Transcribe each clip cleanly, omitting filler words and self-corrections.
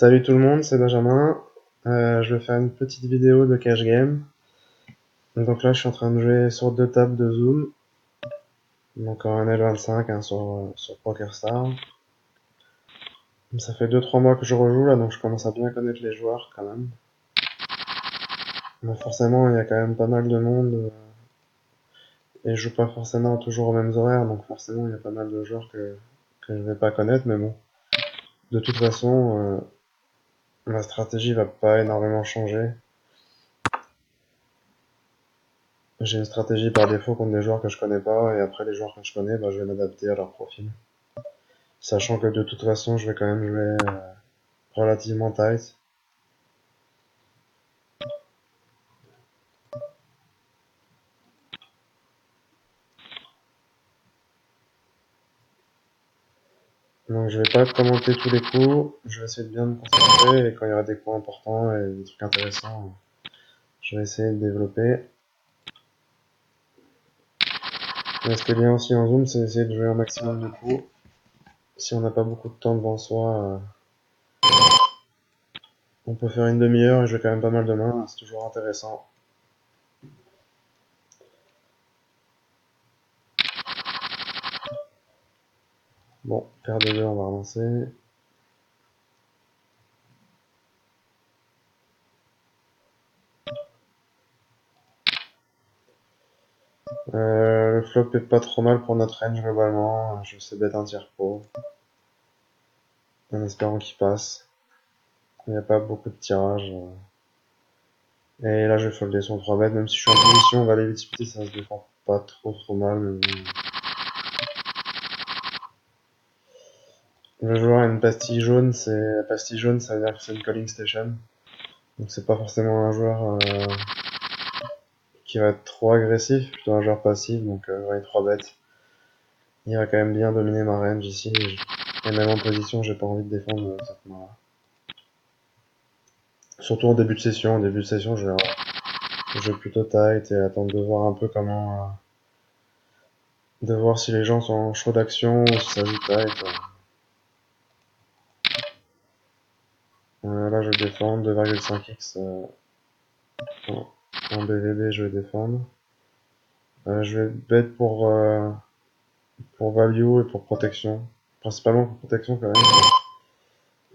Salut tout le monde, c'est Benjamin. Je vais faire une petite vidéo de cash game. Donc là, je suis en train de jouer sur deux tables de Zoom. Donc en L25, sur PokerStars. Ça fait 2-3 mois que je rejoue là, donc je commence à bien connaître les joueurs quand même. Bon, forcément, il y a quand même pas mal de monde. Et je joue pas forcément toujours aux mêmes horaires, donc forcément, il y a pas mal de joueurs que je vais pas connaître, mais bon. De toute façon, ma stratégie va pas énormément changer. J'ai une stratégie par défaut contre des joueurs que je connais pas, et après les joueurs que je connais, bah, je vais m'adapter à leur profil. Sachant que de toute façon, je vais quand même jouer relativement tight. Donc je vais pas commenter tous les coups, je vais essayer de bien me concentrer, et quand il y aura des coups importants et des trucs intéressants, je vais essayer de développer. Mais ce qui est bien aussi en zoom, c'est d'essayer de jouer un maximum de coups. Si on n'a pas beaucoup de temps devant soi, on peut faire une demi-heure et jouer quand même pas mal de mains, c'est toujours intéressant. Bon, paire de 2, on va relancer. Le flop est pas trop mal pour notre range globalement, je sais bet un tiers pro. En espérant qu'il passe. Il n'y a pas beaucoup de tirages. Et là, je vais folder son 3 bêtes, même si je suis en position, valet 8 split, ça se défend pas trop mal, mais bon. Le joueur a une pastille jaune, la pastille jaune, ça veut dire que c'est une calling station. Donc c'est pas forcément un joueur qui va être trop agressif, plutôt un joueur passif, donc valet 3 bêtes. Il va quand même bien dominer ma range ici, et même en position, j'ai pas envie de défendre cette main-là. Surtout en début de session. En début de session, je vais plutôt tight et attendre de voir un peu comment. De voir si les gens sont chauds d'action ou si ça joue tight. Là, je vais défendre 2,5x en BVB, je vais défendre. Je vais bet pour value et pour protection. Principalement pour protection quand même.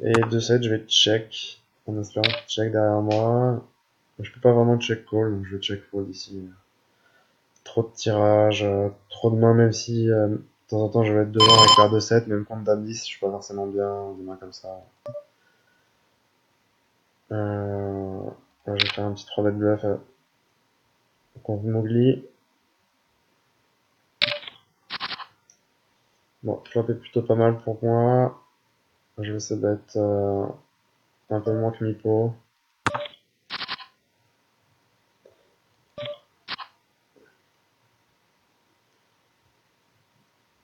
Et 2-7, je vais check. En espérant qu'il check derrière moi. Je peux pas vraiment check call, donc je vais check fold ici. Trop de tirages, trop de mains, même si de temps en temps je vais être devant avec paire de 7, même contre dame 10, je suis pas forcément bien des mains comme ça. Là, je vais faire un petit 3 bet bluff contre Mowgli. Bon, flop est plutôt pas mal pour moi. Je vais essayer d'être un peu moins que Mipo.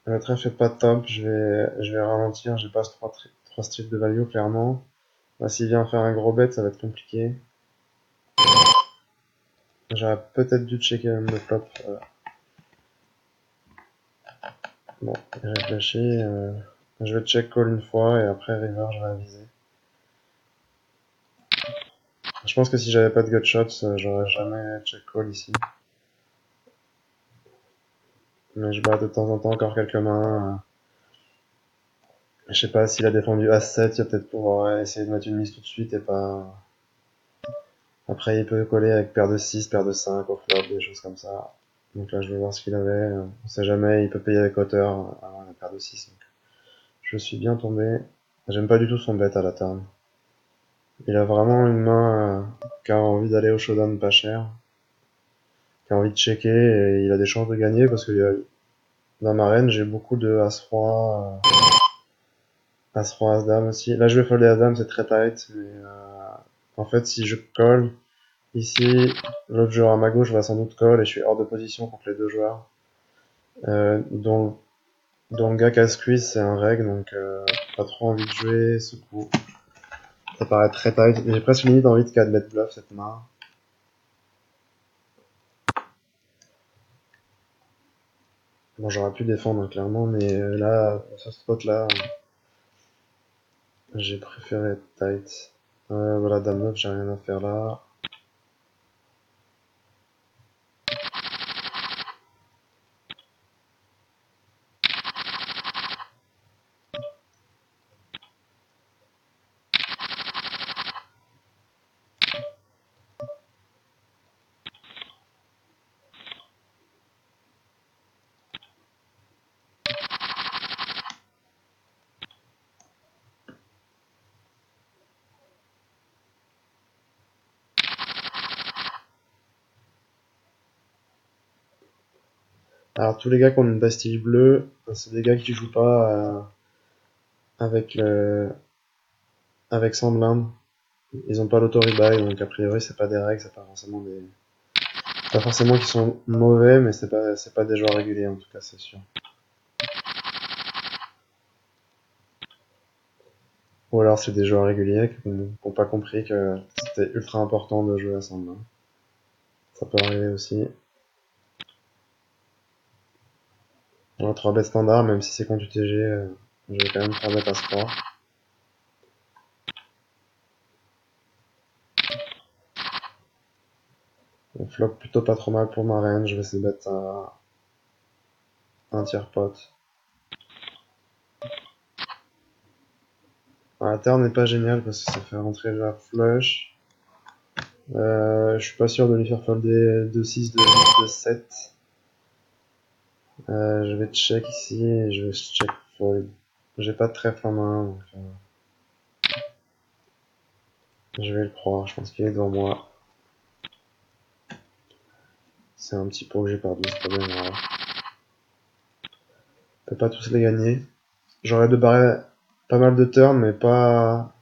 Le trèfle est pas top, je vais ralentir, j'ai pas 3 strips de value clairement. Là, s'il vient faire un gros bet, ça va être compliqué. J'aurais peut-être dû checker même le flop. Bon, il réfléchit. Je vais check call une fois et après river, je vais aviser. Je pense que si j'avais pas de gut shots, j'aurais jamais check call ici. Mais je bats de temps en temps encore quelques mains. Je sais pas s'il a défendu As-7, il va peut-être pouvoir essayer de mettre une mise tout de suite et pas. Après, il peut coller avec paire de 6, paire de 5 au flop, des choses comme ça. Donc là, je vais voir ce qu'il avait. On sait jamais, il peut payer avec hauteur avant la paire de 6. Donc je suis bien tombé. J'aime pas du tout son bet à la turn. Il a vraiment une main qui a envie d'aller au showdown pas cher, qui a envie de checker et il a des chances de gagner parce que dans ma range, j'ai beaucoup de As-Roi, As-Roi, As-Dame aussi. Là, je vais folder As-Dame, c'est très tight, mais en fait, si je colle ici, l'autre joueur à ma gauche va sans doute call et je suis hors de position contre les deux joueurs. Dont le gars qui a squeeze, c'est un reg, donc pas trop envie de jouer ce coup. Ça paraît très tight. J'ai presque limite envie de 4 bet bluff cette main. Bon, j'aurais pu défendre clairement, mais là, sur ce spot là, J'ai préféré être tight. Voilà, dame 9, j'ai rien à faire là. Alors tous les gars qui ont une pastille bleue, c'est des gars qui jouent pas avec avec 100 blindes. Ils ont pas l'auto-rebuy, donc a priori c'est pas des règles, c'est pas forcément des... Pas forcément qu'ils sont mauvais, mais c'est pas des joueurs réguliers en tout cas, c'est sûr. Ou alors c'est des joueurs réguliers qui n'ont pas compris que c'était ultra important de jouer à 100 blindes. Ça peut arriver aussi. Voilà, 3 bêtes standard, même si c'est contre UTG, j'ai quand même 3 bêtes à sport. On flop plutôt pas trop mal pour ma reine, je vais essayer de mettre un tiers pot. La turn n'est pas génial parce que ça fait rentrer la flush. Je suis pas sûr de lui faire folder 2-6, 2-8, 2-7. Je vais check ici et je vais check fold. J'ai pas de trèfle en main, donc je vais le croire, je pense qu'il est devant moi. C'est un petit pot que j'ai perdu, c'est pas bien grave. On peut pas tous les gagner. J'aurais de barrer pas mal de turns, mais pas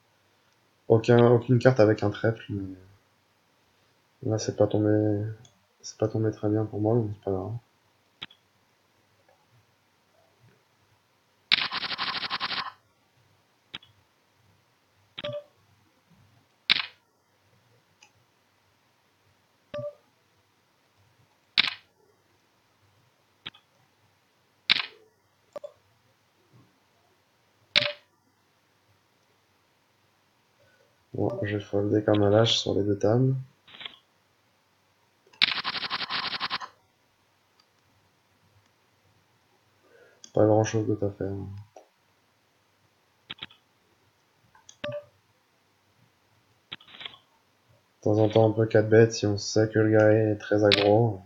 aucune carte avec un trèfle. Mais là, c'est pas tombé très bien pour moi, donc c'est pas grave. Bon, je vais folder comme un lâche sur les deux tables. Pas grand chose d'autre à faire. De temps en temps, on peut 4 bêtes si on sait que le gars est très aggro.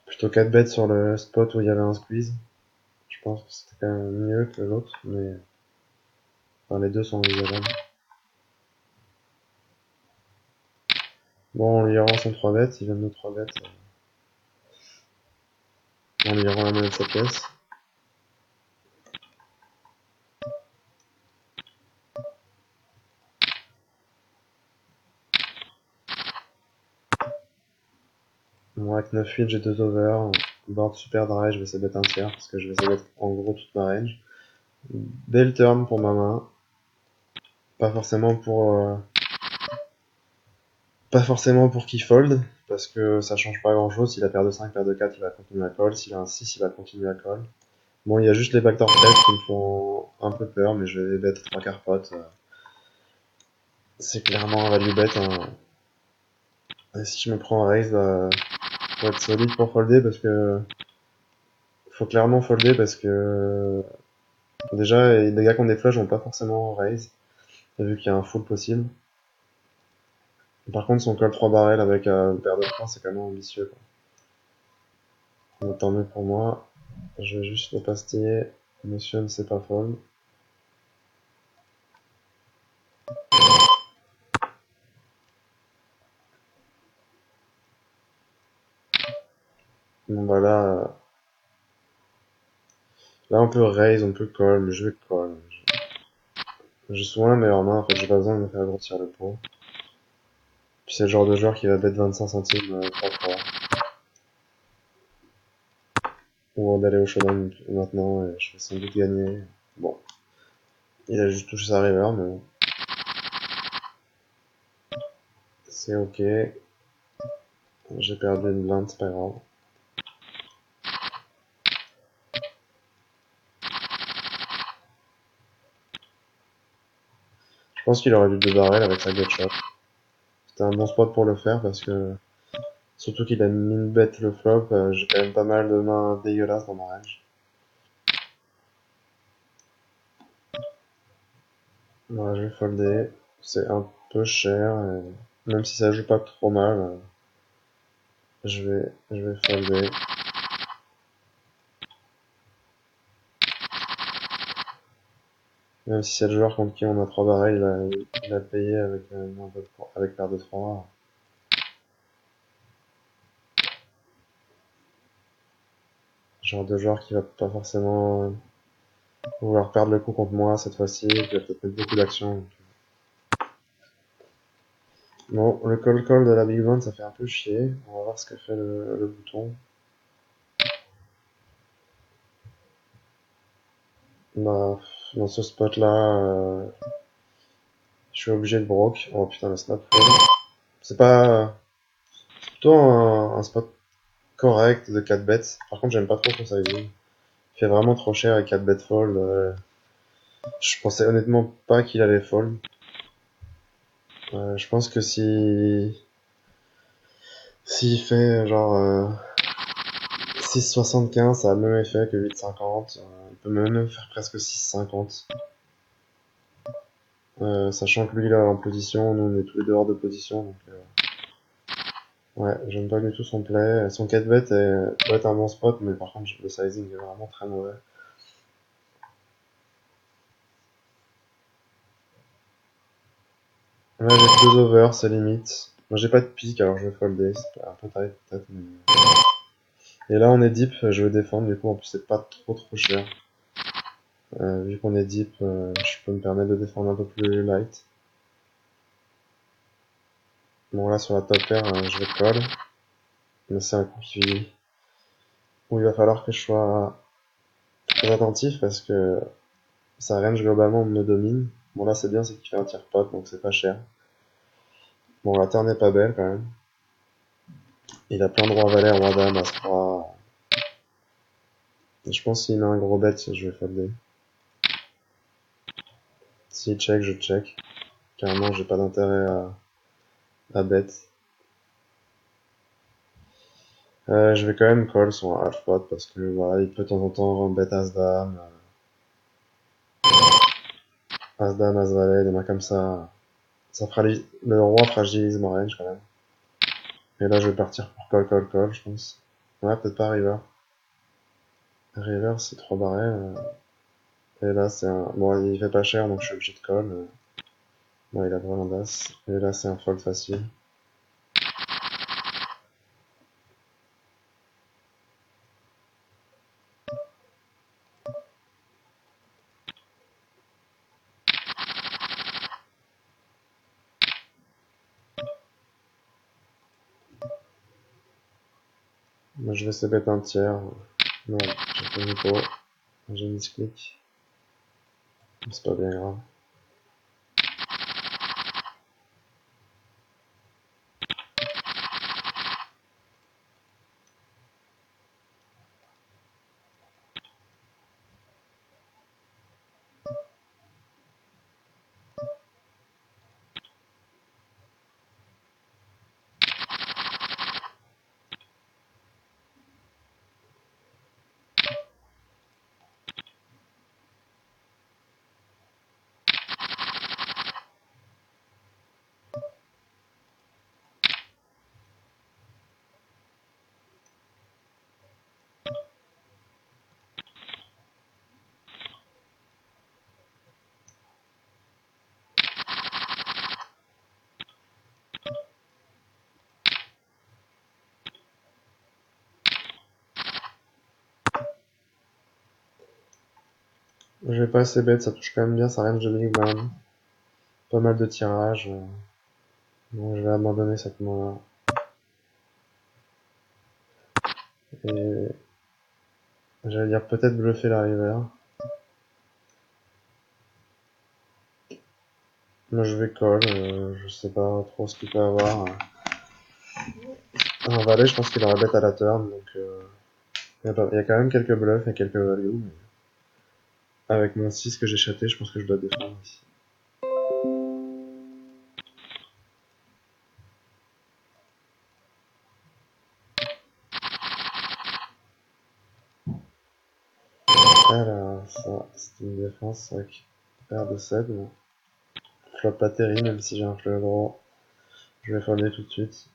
Plutôt 4 bêtes sur le spot où il y avait un squeeze. Je pense que c'était quand même mieux que l'autre, mais enfin, les deux sont envisageables. Bon, on lui rend son 3 bêtes, il vient de nos 3 bêtes. On lui rend la monnaie de sa pièce. Moi, avec 9-8, j'ai 2 over. Board super dry, je vais essayer d'être un tiers parce que je vais essayer d'être en gros toute ma range. Belle turn pour ma main. Pas forcément pour qu'il fold, parce que ça change pas grand chose. S'il a paire de 5, paire de 4, il va continuer à call. S'il a un 6, il va continuer à call. Bon, il y a juste les backdoor flex qui me font un peu peur, mais je vais les bet 3 quarts pot. C'est clairement un value bet. Hein. Et si je me prends un raise, faut être solide pour folder parce que faut clairement folder parce que déjà les gars qui ont des flushs vont pas forcément raise vu qu'il y a un full possible. Par contre, son call 3 barrels avec une paire de 3, c'est quand même ambitieux. Quoi. Donc, tant mieux pour moi. Je vais juste le pastiller. Monsieur ne sait pas fold. Bon bah là on peut raise, on peut call, mais je vais call. J'ai souvent la meilleure main, en fait j'ai pas besoin de me faire grossir le pot. Puis c'est le genre de joueur qui va bet 25 centimes 3 fois. Ou d'aller au showdown maintenant, et je vais sans doute gagner. Bon. Il a juste touché sa river, mais bon. C'est ok. J'ai perdu une blinde, c'est pas grave. Je pense qu'il aurait dû deux barrels avec sa gutshot. C'était un bon spot pour le faire parce que, surtout qu'il a min bet le flop, j'ai quand même pas mal de mains dégueulasses dans ma range. Voilà, je vais folder. C'est un peu cher, et même si ça joue pas trop mal, je vais folder. Même si c'est le joueur contre qui on a 3 barrels, il a payé avec, avec paire de 3. Genre de joueur qui va pas forcément vouloir perdre le coup contre moi cette fois-ci, qui va peut-être mettre beaucoup d'actions. Bon, le call de la Big Blind, ça fait un peu chier. On va voir ce que fait le bouton. Bah, dans ce spot-là, je suis obligé de broke. Oh putain, le snap fold. C'est pas... C'est plutôt un spot correct de 4 bets. Par contre, j'aime pas trop son sizing. Il fait vraiment trop cher avec 4 bets fold. Je pensais honnêtement pas qu'il allait fold. Je pense que s'il fait genre 6,75, ça a le même effet que 8,50. Il peut même faire presque 6,50. Sachant que lui il est en position, nous on est tous les deux hors de position. Donc, ouais, j'aime pas du tout son play. Son 4 bet peut être un bon spot, mais par contre le sizing est vraiment très mauvais. Là j'ai 2 over, c'est limite. Moi j'ai pas de pique, alors je vais folder. C'est un peu tight peut-être. Mais... Et là on est deep, je vais défendre. Du coup en plus c'est pas trop cher. Vu qu'on est deep, je peux me permettre de défendre un peu plus light. Bon là sur la top pair, je vais call. Mais c'est un coup où il va falloir que je sois très attentif parce que sa range globalement me domine. Bon là c'est bien, c'est qu'il fait un tiers pot donc c'est pas cher. Bon la turn n'est pas belle quand même. Il a plein de rois valet, roi dame, as 3. Et je pense qu'il met un gros bet, je vais folder. S'il check, je check. Carrément j'ai pas d'intérêt à bet. Je vais quand même call son half pot parce que voilà, il peut de temps en temps bet as dame. As dame, as valet, des mains comme ça. Ça fragilise, le roi fragilise ma range quand même. Et là, je vais partir pour call, je pense. Ouais, peut-être pas river. River, c'est 3 barrels. Et là, c'est un... Bon, il fait pas cher, donc je suis obligé de call. Bon, il a vraiment d'as. Et là, c'est un fold facile. Moi, je vais se bet un tiers. Non, j'ai fait une pot. J'ai mis clic. C'est pas bien grave. Je vais pas assez bête, ça touche quand même bien sa range de big blind. Pas mal de tirages. Donc je vais abandonner cette main-là. Et j'allais dire peut-être bluffer la river. Là je vais call, je sais pas trop ce qu'il peut avoir. Un valet, je pense qu'il aurait bet à la turn, donc il y a quand même quelques bluffs et quelques values. Mais avec mon 6 que j'ai chaté, je pense que je dois défendre ici. Alors, ça, c'est une défense avec paire de 7. Bon. Flop pas terrible, même si j'ai un flop gros. Je vais folder tout de suite.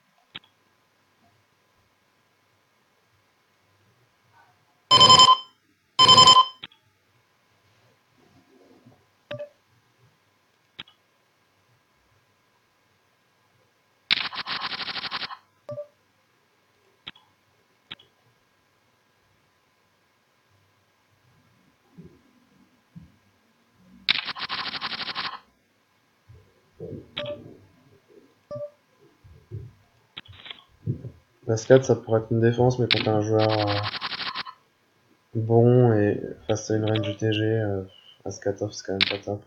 L'As 4, ça pourrait être une défense, mais contre un joueur bon et face à une range UTG, As 4 off, c'est quand même pas top.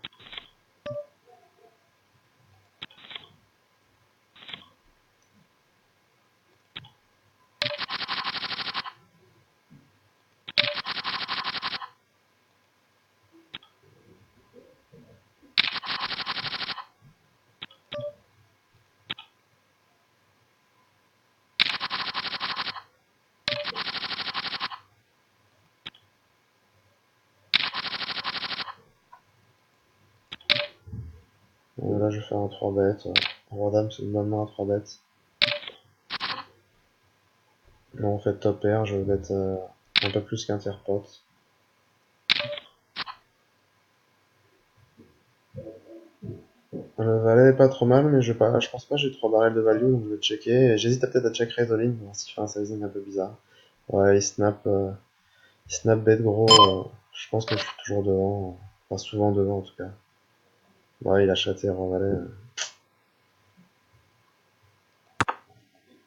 Là, je vais faire un 3 bêtes. Roi dame, c'est une bonne main à 3 bêtes. Là, on fait top pair, je vais bet un peu plus qu'un tiers pot. Le valet est pas trop mal, mais je pense pas que j'ai 3 barrels de value, donc je vais checker. Et j'hésite peut-être à check raise all in, voir s'il fait un sizing un peu bizarre. Ouais, il snap bet gros. Je pense que je suis toujours devant. Enfin, souvent devant en tout cas. Ouais, il a chaté en valet.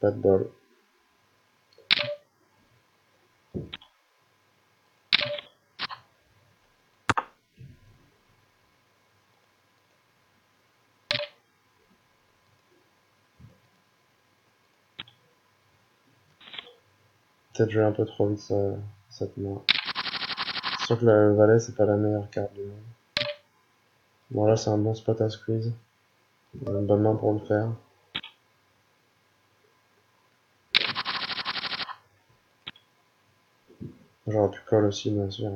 Pas de bol. Peut-être jouer un peu trop vite cette main. C'est sûr que le valet, c'est pas la meilleure carte du monde. Bon, là, c'est un bon spot à squeeze. Une bonne main pour le faire. J'aurais pu call aussi, bien sûr.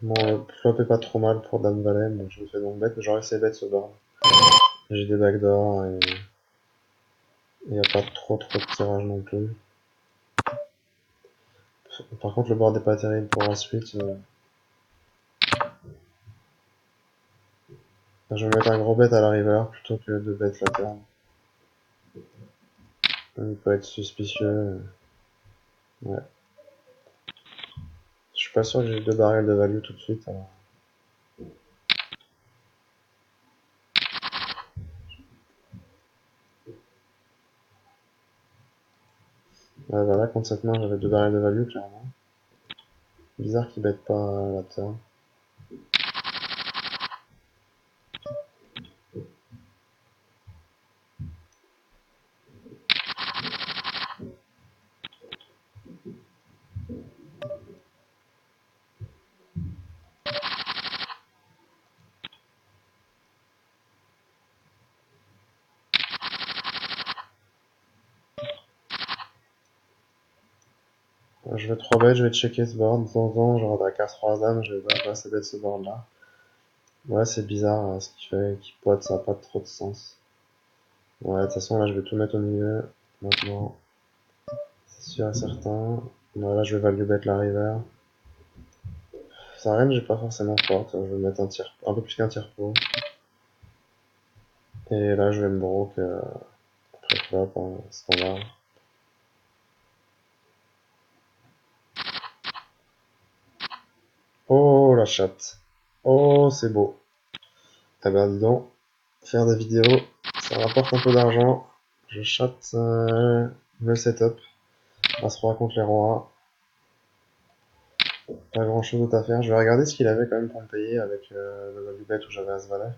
Bon, le flop est pas trop mal pour Dame Valet, donc je le fais donc bet, mais j'aurais essayé bet ce board. J'ai des backdoors et il n'y a pas trop de tirage non plus. Par contre, le board est pas terrible pour la suite. Je vais mettre un gros bet à la river plutôt que de bet la turn. Il peut être suspicieux. Ouais. Je suis pas sûr que j'ai 2 barrels de value tout de suite. Alors. Ouais, voilà, contre cette main, j'avais 2 barrels de value, clairement. Bizarre qu'il bête pas la turn. Je vais 3 bet, je vais checker ce board. De temps en temps, genre la carte 3 dames, je vais pas assez bet ce board là. Ouais, c'est bizarre ce qu'il fait, qu'il poite, ça a pas trop de sens. Ouais, de toute façon, là, je vais tout mettre au milieu. Maintenant, c'est sûr et certain. Là, je vais value bet la river. Sa reine, j'ai pas forcément forte. Je vais mettre un peu plus qu'un tir pot. Et là, je vais me broke pré-flop en standard. Oh, la chatte. Oh, c'est beau. Ah ben, dis donc, faire des vidéos, ça rapporte un peu d'argent. Je chatte le setup. As-roi contre les rois. Pas grand chose d'autre à faire. Je vais regarder ce qu'il avait quand même pour me payer avec le value bet où j'avais As-Valet.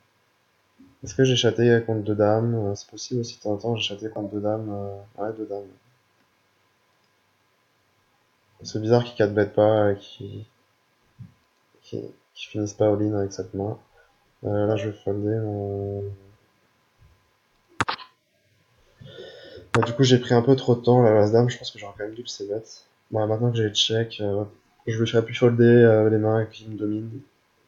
Est-ce que j'ai chaté contre deux dames? C'est possible aussi de temps en temps, j'ai chaté contre deux dames. Ouais, deux dames. C'est bizarre qu'il 4 bet pas, qui finisse pas all-in avec cette main. Là, je vais folder mon... Bah, du coup, j'ai pris un peu trop de temps, la As-Dame, je pense que j'aurais quand même dû le c-bet. Bon, maintenant que j'ai le check, je me ferai plus folder les mains qui me dominent.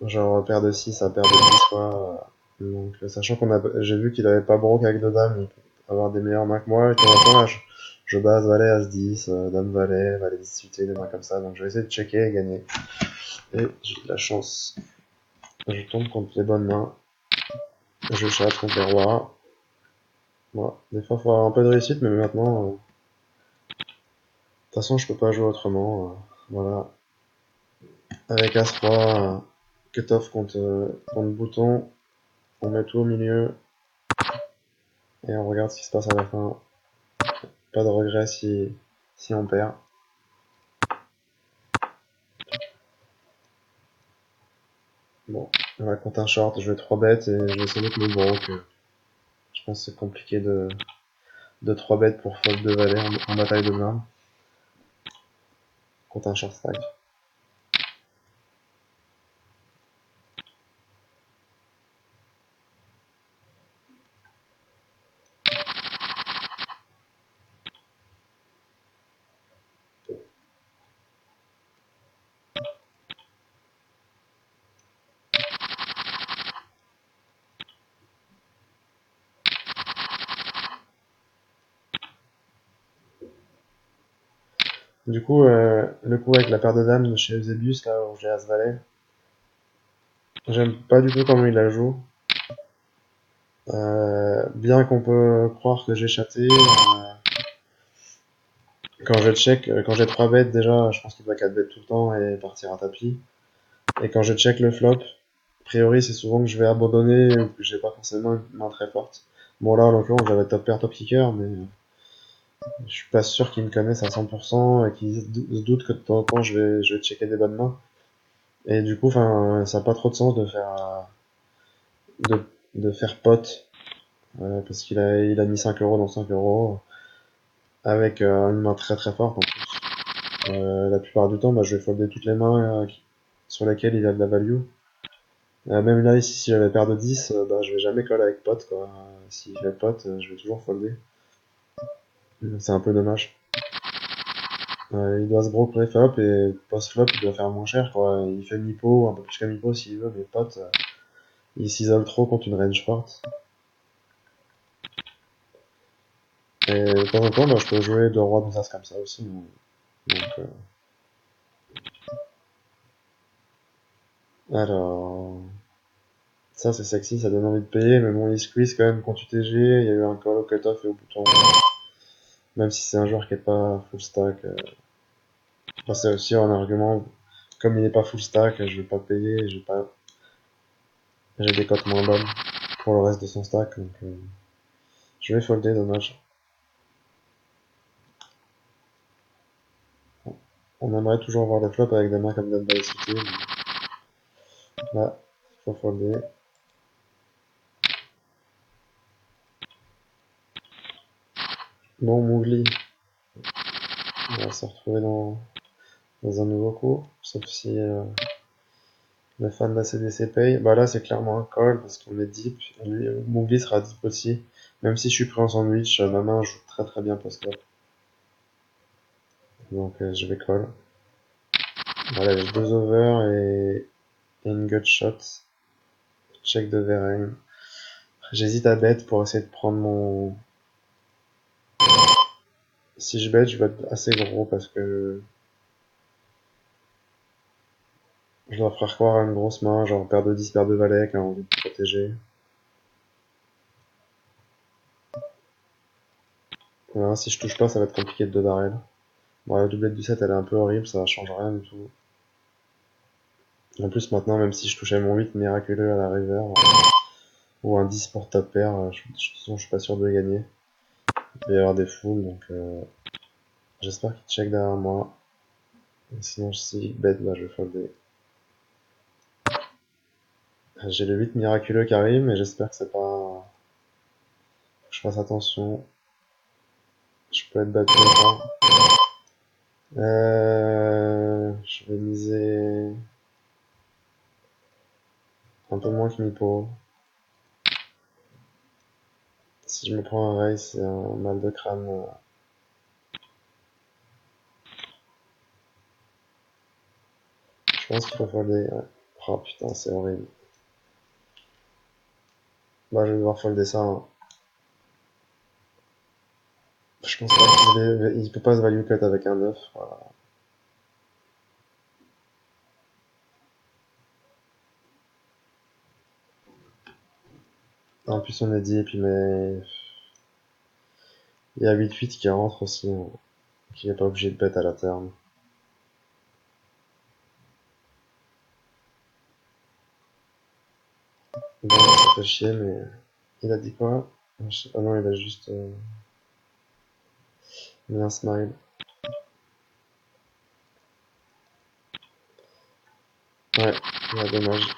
Genre paire de 6 à paire de 10 quoi. Donc, sachant j'ai vu qu'il avait pas broke avec deux dames, il peut avoir des meilleures mains que moi, et de temps en temps, là, je base valet As-10, dame valet, valet 10 suité, des mains comme ça, donc je vais essayer de checker et gagner. Et j'ai de la chance. Je tombe contre les bonnes mains. Je chatte contre les rois. Bon, des fois, il faut avoir un peu de réussite, mais maintenant, de toute façon, je peux pas jouer autrement. Voilà. Avec As-Roi, cut-off contre bouton, on met tout au milieu, et on regarde ce qui se passe à la fin. Pas de regret si on perd. Bon, on va contre un short, je vais 3 bêtes, et je vais essayer de me broke. Je pense que c'est compliqué de 3 bêtes pour fold de valet en bataille de blindes. Contre un short stack. Du coup, le coup avec la paire de dames de chez Eusebius, là où j'ai As-Valet, j'aime pas du tout comment il la joue. Bien qu'on peut croire que j'ai chaté, quand je check, quand j'ai 3 bêtes déjà, je pense qu'il doit 4 bêtes tout le temps et partir à tapis. Et quand je check le flop, a priori c'est souvent que je vais abandonner ou que j'ai pas forcément une main très forte. Bon là en l'occurrence j'avais top pair, top kicker, mais je suis pas sûr qu'ils me connaissent à 100% et qu'ils se doutent que de temps en temps je vais checker des bonnes mains. Et du coup, enfin, ça a pas trop de sens de, de faire pote, parce qu'il a mis 5 euros dans 5 euros, avec une main très très forte en plus. La plupart du temps, bah, je vais folder toutes les mains sur lesquelles il a de la value. Même là, ici, si j'avais paire de 10, bah, je vais jamais call avec pote, quoi. S'il fait pote, je vais toujours folder. C'est un peu dommage. Il doit se bro pré-flop et post-flop, il doit faire moins cher, quoi. Il fait mi-pot, un peu plus qu'un mi-pot s'il veut, mais pote, il s'isole trop contre une range forte. Et de temps en temps, bah, je peux jouer deux rois, deux as comme ça aussi. Donc, alors, ça c'est sexy, ça donne envie de payer, mais bon, il squeeze quand même contre UTG, il y a eu un call au cut-off et au bouton. Même si c'est un joueur qui est pas full stack. Enfin, c'est aussi un argument, comme il est pas full stack, je vais pas payer, j'ai des cotes moins bonnes pour le reste de son stack, donc je vais folder, dommage. On aimerait toujours voir le flop avec des mains comme Dame Valet City, mais là, faut folder. Bon, Mougli, on va se retrouver dans un nouveau coup, sauf si les fans de la CDC payent. Bah là, c'est clairement un call parce qu'on est deep. Mougli sera deep aussi. Même si je suis pris en sandwich, ma main joue très très bien post-flop. Donc je vais call. Voilà, j'ai deux over et une gut shot. Check de Veren. J'hésite à bet pour essayer de prendre mon... Si je bet, je vais être assez gros parce que Je dois faire croire à une grosse main, genre paire de 10, paire de valets, qui a envie de protéger. Voilà, si je touche pas, ça va être compliqué de 2 barrels. Bon, la doublette du 7, elle est un peu horrible, ça change rien du tout. En plus, maintenant, même si je touchais mon 8 miraculeux à la river, ou un 10 pour top pair, de toute façon, je suis pas sûr de gagner. Il va y avoir des foules, donc j'espère qu'il check derrière moi. Et sinon, si il bet, bah, je vais folder. J'ai le 8 miraculeux qui arrive, mais j'espère que c'est pas... Faut que je fasse attention. Je peux être battu encore. Je vais miser un peu moins que mi-pot. Si je me prends un raise, c'est un mal de crâne. Je pense qu'il faut folder. Ouais. Oh putain, c'est horrible. Bah, je vais devoir folder ça. Hein. Je pense pas il peut pas se value cut avec un 9. Voilà. En plus, on est dit, et puis mais. Il y a 8-8 qui rentre aussi. Hein, qui est pas obligé de bet à la terme. Bon, ça fait chier, mais. Il a dit quoi? Je sais pas, non, il a juste mis un smile. Ouais, dommage.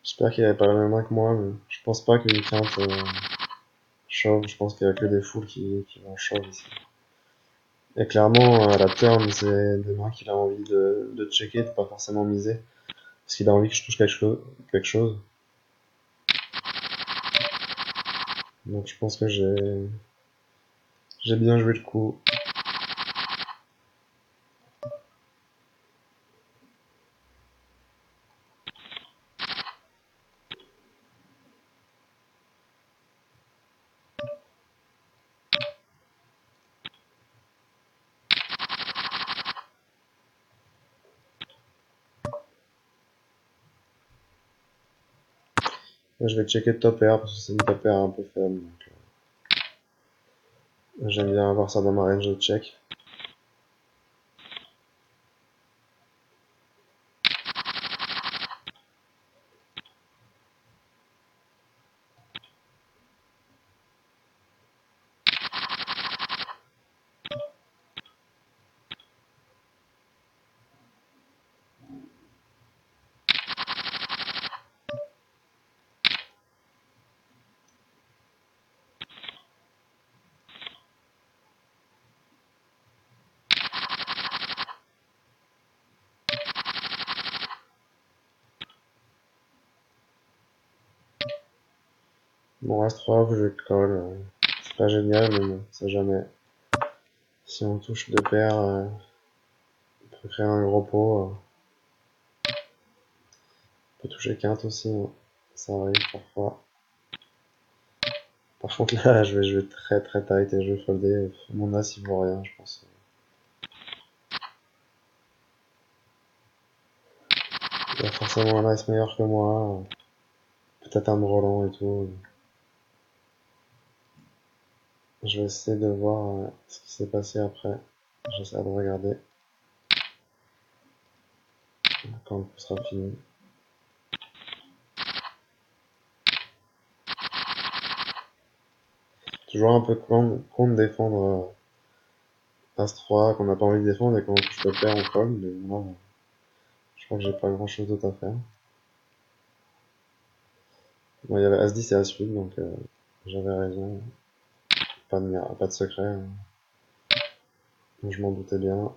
J'espère qu'il avait pas la même main que moi, mais je pense pas qu'une quinte chauve. Je pense qu'il y a que des foules qui vont chauve ici. Et clairement, à la turn, c'est des mains qu'il a envie de checker, de pas forcément miser. Parce qu'il a envie que je touche quelque chose. Donc je pense que j'ai bien joué le coup. Là, je vais checker le top air parce que c'est une top air un peu faible. J'aime bien avoir ça dans ma range de check. Bon, As-3, je colle. C'est pas génial, mais bon, c'est jamais. Si on touche deux paires, on peut créer un gros pot. On peut toucher quinte aussi, hein. Ça arrive parfois. Par contre là, je vais jouer très très tight et je vais folder. Mon as il vaut rien, je pense. Il y a forcément un as meilleur que moi. Peut-être un brelan et tout. Je vais essayer de voir ce qui s'est passé après. J'essaie de regarder quand le coup sera fini. Toujours un peu con de défendre As-3 qu'on n'a pas envie de défendre et quand on touche le pair on colle. Mais moi, je crois que j'ai pas grand chose d'autre à faire. Bon, il y avait As-10 et As-8 donc j'avais raison. Pas de secret. Hein. Je m'en doutais bien.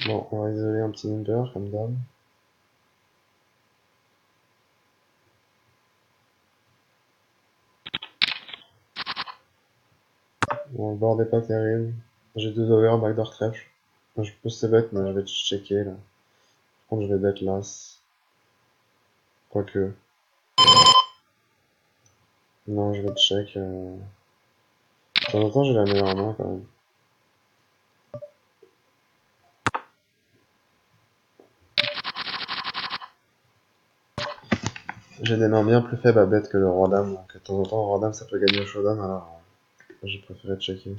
Bon, on va isoler un petit number comme d'hab. Bon, le board est pas terrible. J'ai 2 over, backdoor trèfle. Je peux se bet, mais je vais checker là. Par contre, je vais bet l'as. Quoique. Non, je vais check. De temps en temps, j'ai la meilleure main quand même. J'ai des mains bien plus faibles à bet que le roi dame, donc de temps en temps, le roi dame ça peut gagner au showdown, alors j'ai préféré checker.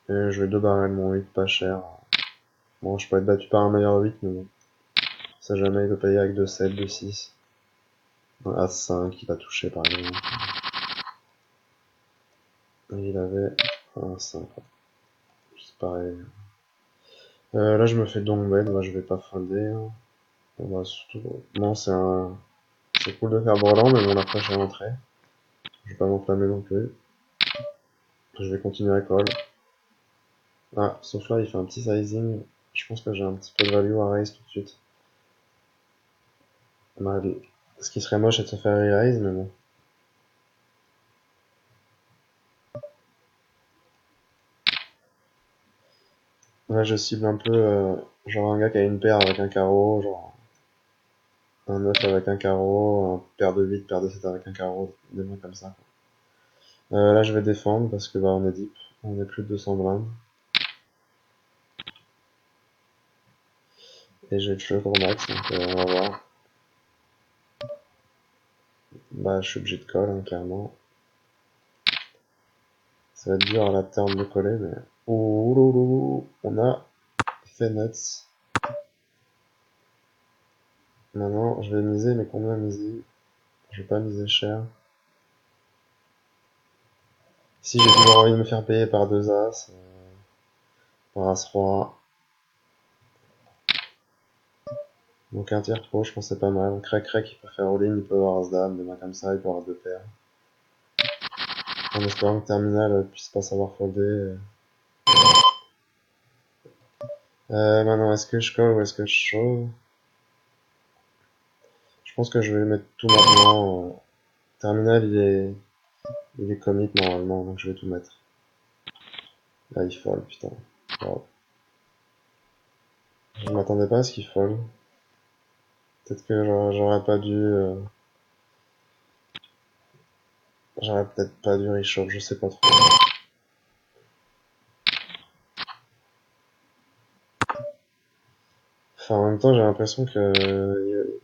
Et je vais 2 barrels, mon 8 pas cher. Bon, je peux être battu par un meilleur 8, mais bon. Ça jamais il peut payer avec 2-7, 2-6. Un As-5, il va toucher par exemple. Et il avait un 5. C'est pareil. Là, je me fais donc bet, moi je vais pas folder. Hein. On va surtout. Non, c'est cool de faire brelan, mais mon approche est rentrée. Je vais pas m'enflammer non plus. Je vais continuer à call. Ah, sauf là, il fait un petit sizing. Je pense que j'ai un petit peu de value à raise tout de suite. Mal. Ce qui serait moche, c'est de se faire re-raise, mais bon. Là, je cible un peu, genre un gars qui a une paire avec un carreau, genre un 9 avec un carreau, un paire de 8, paire de 7 avec un carreau, des mains comme ça. Là, je vais défendre parce que bah, on est deep, on est plus de 200 blindes. Et j'ai le shot au max, donc on va voir. Bah, je suis obligé de call, hein, clairement. Ça va être dur à la turn de coller, mais... Ouh, on a fait nuts. Maintenant, je vais miser, mais combien miser? Je vais pas miser cher. Si j'ai toujours envie de me faire payer par 2 As, par As-Roi. Donc un tiers pro, je pense que c'est pas mal. Crac, il peut faire all-in, il peut avoir As-Dame, des mains comme ça, il peut avoir 2 paires. En espérant que Terminal puisse pas savoir folder. Maintenant, est-ce que je call ou est-ce que je shove? Je pense que je vais mettre tout maintenant. Terminal, il est commit normalement, donc je vais tout mettre. Là, il fold, putain. Wow. Je m'attendais pas à ce qu'il fold. Peut-être que j'aurais pas dû... J'aurais peut-être pas dû reshove, je sais pas trop. Enfin, en même temps, j'ai l'impression que...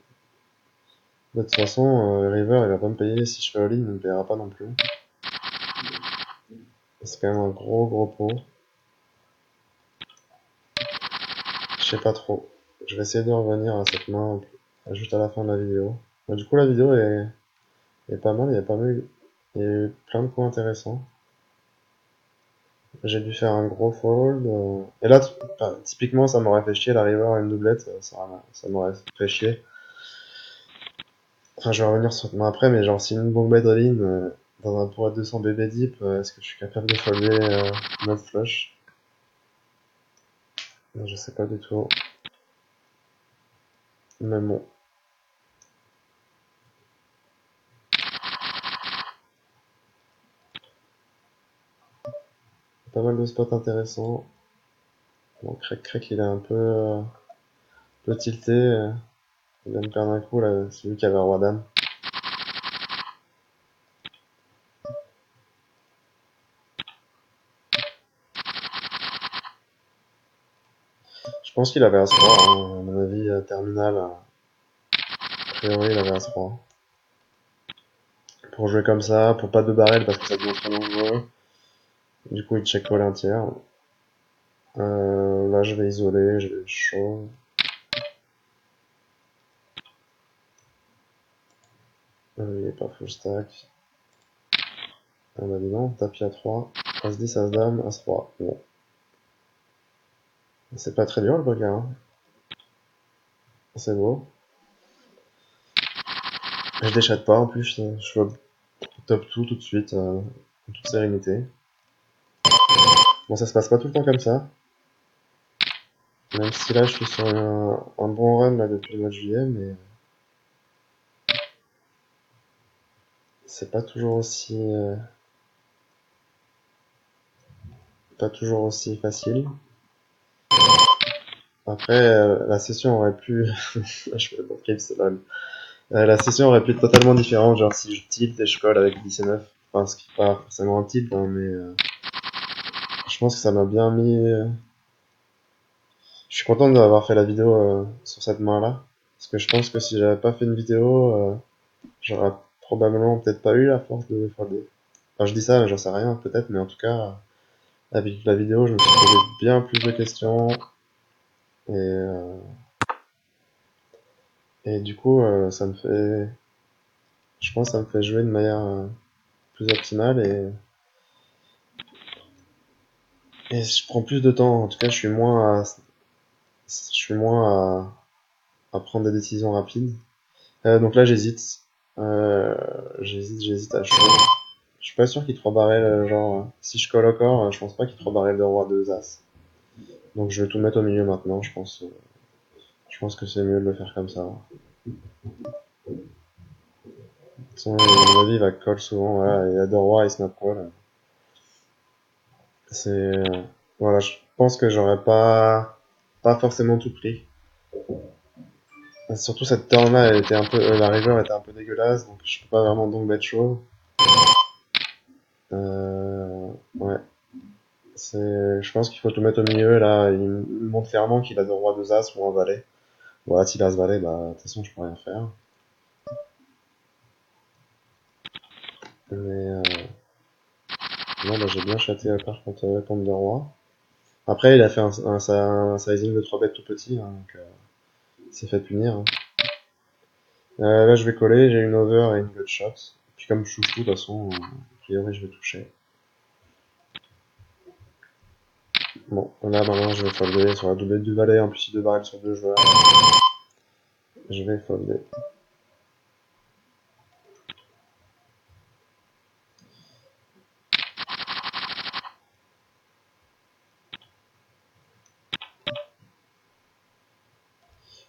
De toute façon, River, il va pas me payer. Si je fais all-in, il me paiera pas non plus. C'est quand même un gros pot. Je sais pas trop. Je vais essayer de revenir à cette main juste à la fin de la vidéo. Bah, du coup, la vidéo est pas mal. Il y a eu plein de points intéressants. J'ai dû faire un gros fold. Et là, typiquement, ça m'aurait fait chier la river à une doublette. Ça m'aurait fait chier. Enfin, je vais revenir sur moi après, mais genre, si une bonne bet all-in dans un pot à 200 BB deep, est-ce que je suis capable de folder notre flush? Je sais pas du tout. Mais bon. Pas mal de spots intéressants. Bon, Crack, il est un peu tilté. Il vient de perdre un coup, là. C'est lui qui avait un roi dame. Je pense qu'il avait As-Roi, hein. À mon avis, terminal. A priori, il avait As-Roi. Pour jouer comme ça, pour pas de barrel parce que ça devient trop dangereux. Du coup, il check call un tiers. Là, je vais isoler, je vais show. Il est pas full stack. Ah bah dis donc, tapis à 3. As-10, As-Dame, As-Roi. Bon. C'est pas très dur le poker, hein. C'est beau. Je déchatte pas en plus, je vois top tout de suite, en toute sérénité. Bon, ça se passe pas tout le temps comme ça. Même si là je suis sur un bon run là depuis le mois de juillet, mais c'est pas toujours aussi facile. Après, la session aurait pu, je fais pas de clips, c'est lol. La session aurait pu être totalement différente, genre si je tilt et je colle avec 19, enfin ce qui est pas forcément un tilt, hein, mais je pense que ça m'a bien mis. Je suis content d'avoir fait la vidéo sur cette main-là, parce que je pense que si j'avais pas fait une vidéo, j'aurais probablement peut-être pas eu la force de folder. Enfin, je dis ça, j'en sais rien, peut-être, mais en tout cas, avec la vidéo, je me suis posé bien plus de questions, et, euh, et du coup, je pense que ça me fait jouer de manière plus optimale, et je prends plus de temps. En tout cas, je suis moins à prendre des décisions rapides. Donc là, j'hésite à chaud. Je suis pas sûr qu'il te rebarrait, genre, si je colle au corps, je pense pas qu'il te rebarrait le roi de As. Donc je vais tout mettre au milieu maintenant, je pense. Je pense que c'est mieux de le faire comme ça. Sinon, à mon avis, il va call souvent, voilà, il a deux rois et snap call. C'est, voilà, je pense que j'aurais pas forcément tout pris. Surtout cette turn-là, elle était un peu, la river était un peu dégueulasse, donc je peux pas vraiment donc bet chaud. Ouais, je pense qu'il faut tout mettre au milieu, là, il me montre clairement qu'il a deux rois, deux as ou un valet. Voilà, s'il a as valet, bah, de toute façon, je peux rien faire. Mais, non, bah, j'ai bien châté par contre deux rois. Après, il a fait un sizing de 3 bêtes tout petit, hein, donc il s'est fait punir. Hein. Là, je vais coller, j'ai une over et une gut shot. Puis comme je touche tout, de toute façon, a priori, je vais toucher. Bon, là, maintenant, je vais folder sur la doublette du valet, en plus, il y a deux barrels sur deux joueurs. Je vais folder.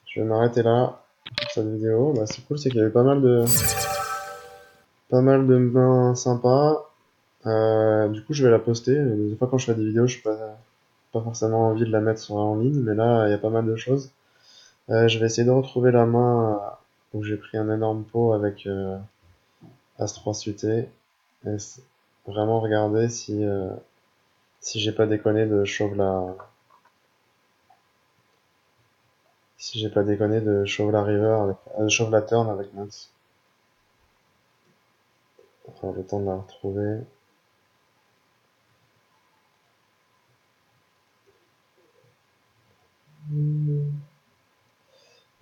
Je vais m'arrêter là pour cette vidéo. Bah, c'est cool, c'est qu'il y avait pas mal de mains sympas. Du coup, je vais la poster. Des fois, quand je fais des vidéos, je suis pas forcément envie de la mettre en ligne, mais là, il y a pas mal de choses. Je vais essayer de retrouver la main où j'ai pris un énorme pot avec As-3 suité. Et vraiment regarder si j'ai pas déconné de shove si j'ai pas déconné de shove la river avec, shove la turn avec nuts. Enfin, le temps de la retrouver.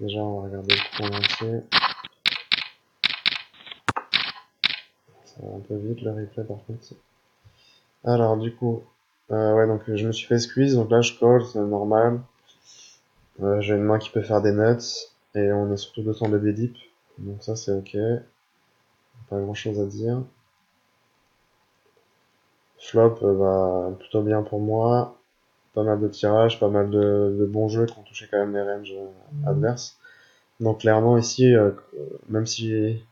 Déjà, on va regarder le coup en entier. Ça va un peu vite le replay par contre. Alors, du coup, ouais, donc je me suis fait squeeze, donc là je call, c'est normal. J'ai une main qui peut faire des nuts, et on est surtout 200 BB deep, donc ça c'est ok. Pas grand chose à dire. Flop, bah, plutôt bien pour moi. Pas mal de tirages, pas mal de bons jeux qui ont touché quand même les ranges adverses. Donc clairement ici, même si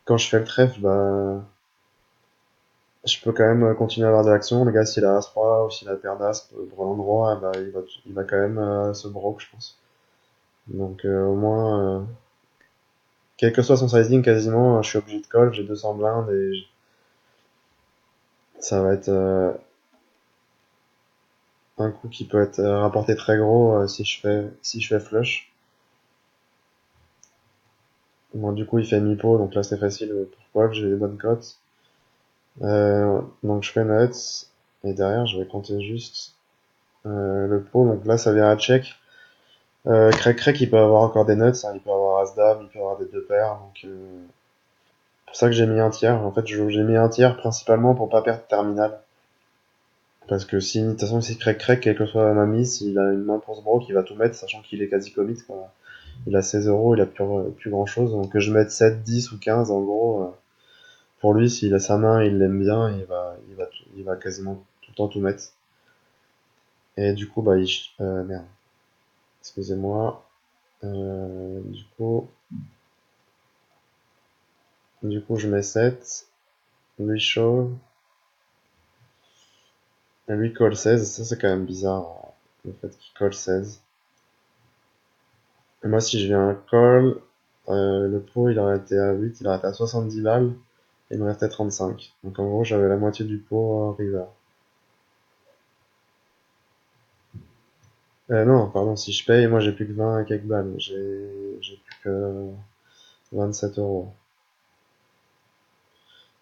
quand je fais le trèfle, bah, je peux quand même continuer à avoir de l'action. Le gars, s'il a As-3 ou s'il a paire d'As, brelan droit, bah, il va quand même se broke, je pense. Donc au moins, quel que soit son sizing, quasiment, je suis obligé de call, j'ai 200 blindes et ça va être un coup qui peut être rapporté très gros si je fais flush. Bon, du coup, il fait mi-pot, donc là c'est facile pour j'ai des bonnes cotes. Donc je fais nuts, et derrière je vais compter juste le pot, donc là ça vient à check. Crack, il peut avoir encore des nuts, hein, il peut avoir As-Dame, il peut avoir des deux paires, donc c'est pour ça que j'ai mis un tiers. En fait, j'ai mis un tiers principalement pour pas perdre terminal. Parce que si, de toute façon, si crack, quelle que soit ma mise, s'il a une main pour ce broke, il va tout mettre, sachant qu'il est quasi commit, quoi. Il a 16 euros, il a plus grand chose, donc que je mette 7, 10 ou 15, en gros, pour lui, s'il a sa main, il l'aime bien, il va quasiment tout le temps tout mettre. Et du coup, bah, merde. Excusez-moi. Du coup, je mets 7. Lui chauve. Et lui colle 16. Ça, c'est quand même bizarre, le fait qu'il colle 16. Et moi, si je viens call, le pot, il aurait été à 8, il aurait été à 70 balles. Et il me restait 35. Donc en gros, j'avais la moitié du pot river. Non, pardon, si je paye, moi j'ai plus que 20 et quelques balles. J'ai plus que 27 euros.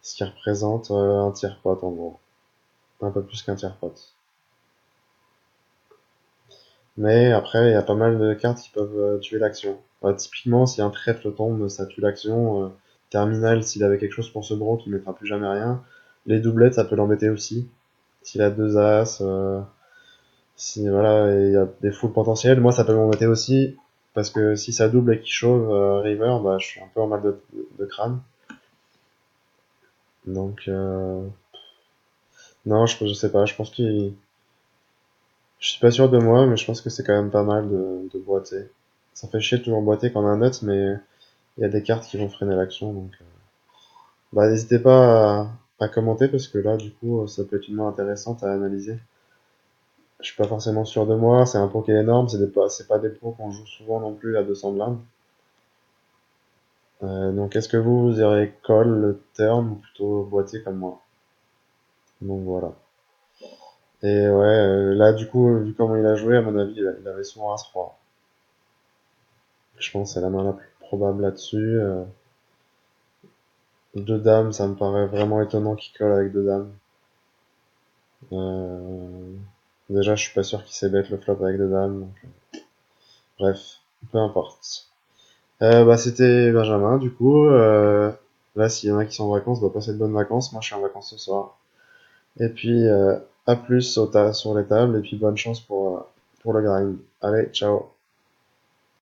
Ce qui représente un tiers pot en gros. Un peu plus qu'un tiers pot. Mais après, il y a pas mal de cartes qui peuvent tuer l'action. Typiquement, si un trèfle tombe, ça tue l'action. Terminal, s'il avait quelque chose pour ce bro, qui mettra plus jamais rien. Les doublettes, ça peut l'embêter aussi. S'il a deux as, si voilà, il y a des full potentiels, moi ça peut m'embêter aussi. Parce que si ça double et qu'il chauve river, bah je suis un peu en mal de crâne. Donc, non, je sais pas, je pense qu'il. Je suis pas sûr de moi, mais je pense que c'est quand même pas mal de boiter. Ça fait chier de toujours boiter quand on a un net, mais il y a des cartes qui vont freiner l'action, donc. Bah, n'hésitez pas à commenter parce que là, du coup, ça peut être une main intéressante à analyser. Je suis pas forcément sûr de moi, c'est un pot qui est énorme, c'est pas des pots qu'on joue souvent non plus à 200 blindes. Donc est-ce que vous irez call le turn ou plutôt boîtier comme moi? Donc voilà. Et ouais, là du coup, vu comment il a joué, à mon avis, il avait souvent As-3. Je pense que c'est la main la plus probable là-dessus. Deux dames, ça me paraît vraiment étonnant qu'il colle avec deux dames. Euh, Déjà, je suis pas sûr qu'il sait bet le flop avec deux dames. Bref, peu importe. Bah c'était Benjamin, du coup. Là, s'il y en a qui sont en vacances, bah passez de bonnes vacances. Moi, je suis en vacances ce soir. Et puis, à plus sur les tables, et puis bonne chance pour le grind. Allez, ciao.